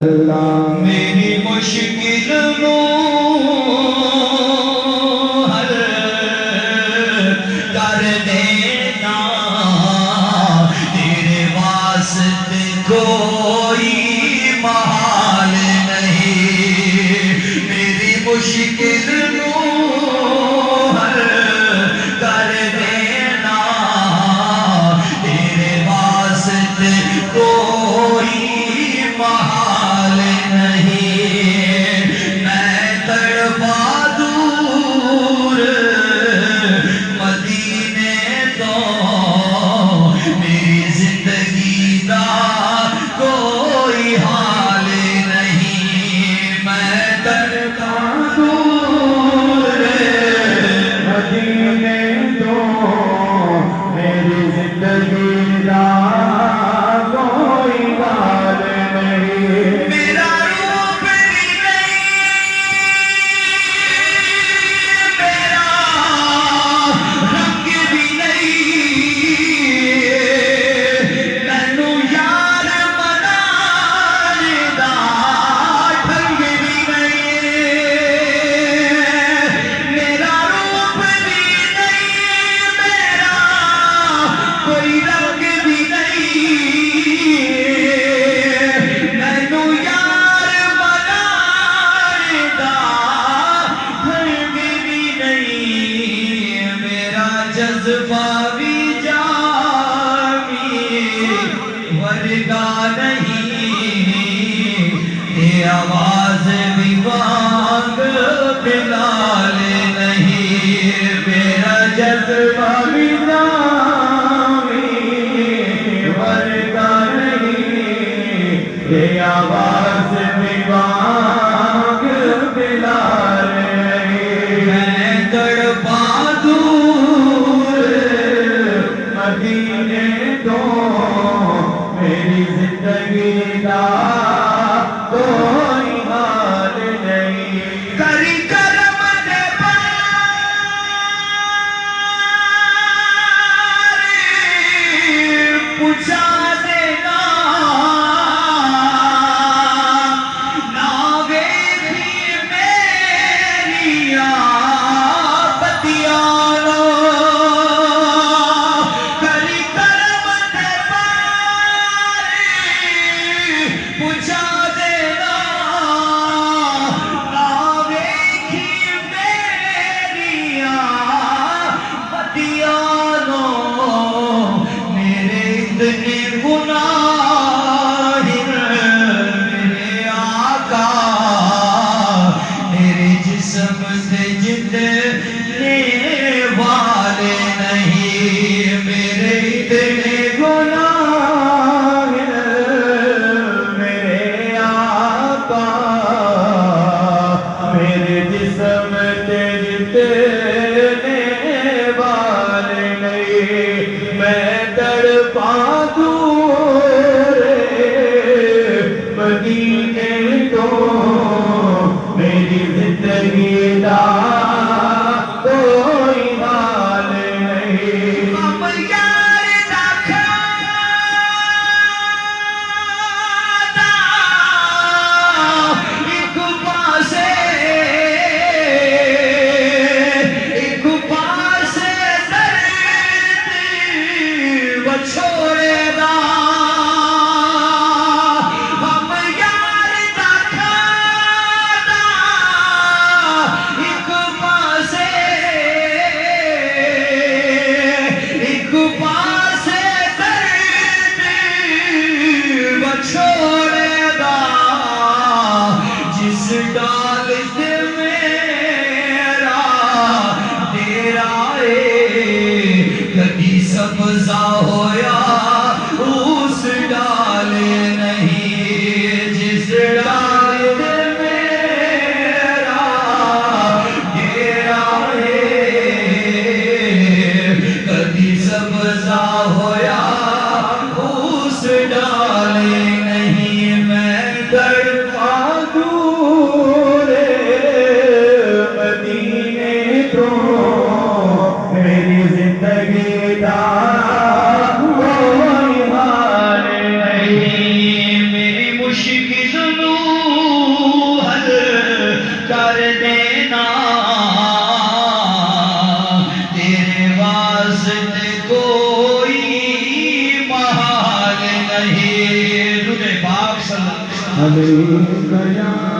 اللہ میری مشکل نو حل کر دینا، تیرے واسطے کوئی محال نہیں۔ میری مشکل نو حل کر دینا، تیرے واسطے کوئی محال نہیں۔ میں تڑپا دور مدینے تو، میری زندگی دا کوئی حال نہیں۔ میں تڑپا دور مدینے تو، میری زندگی دا کوئی حال نہیں۔ میرا روپ بھی نہیں، میرا رنگ بھی نہیں، مینوں یار بنانے دا ڈھنگ بھی نہیں۔ میرا روپ بھی نہیں، میرا کوئی رنگ بھی نہیں، مینوں یار بنانے دا ڈھنگ بھی نہیں۔ میرا جذبہ بھی جامی ورگا نہیں، یہ آواز بھی بانگ بلال نہیں۔ میرا جذبہ بھی جامی ورگا نہیں، یہ آواز بھی بانگ بلال نہیں۔ میں تڑپا دور مدینے تو، میری زندگی دا کوئی حال نہیں۔ کری کرم دے بار پوچھا دینا، نہ ویکھی میریاں بدیاں نو۔ کری کرم دے بار پوچھا دینا، نہ ویکھی میریاں بدیاں نو۔ میرے اتنے گناہ میرے آقا، میرے جسم سے جتنے والے نہیں۔ میرے اتنے گناہ میرے آقا، میرے جسم تے جتنے والے نہیں۔ میں تڑپا دور مدینے تو، میری زندگی دا کوئی حال نہیں۔ اب یار دا کھادا ایک پاسے، ایک پاسے درد وچھوڑے دا۔ اب یار دا علیک یا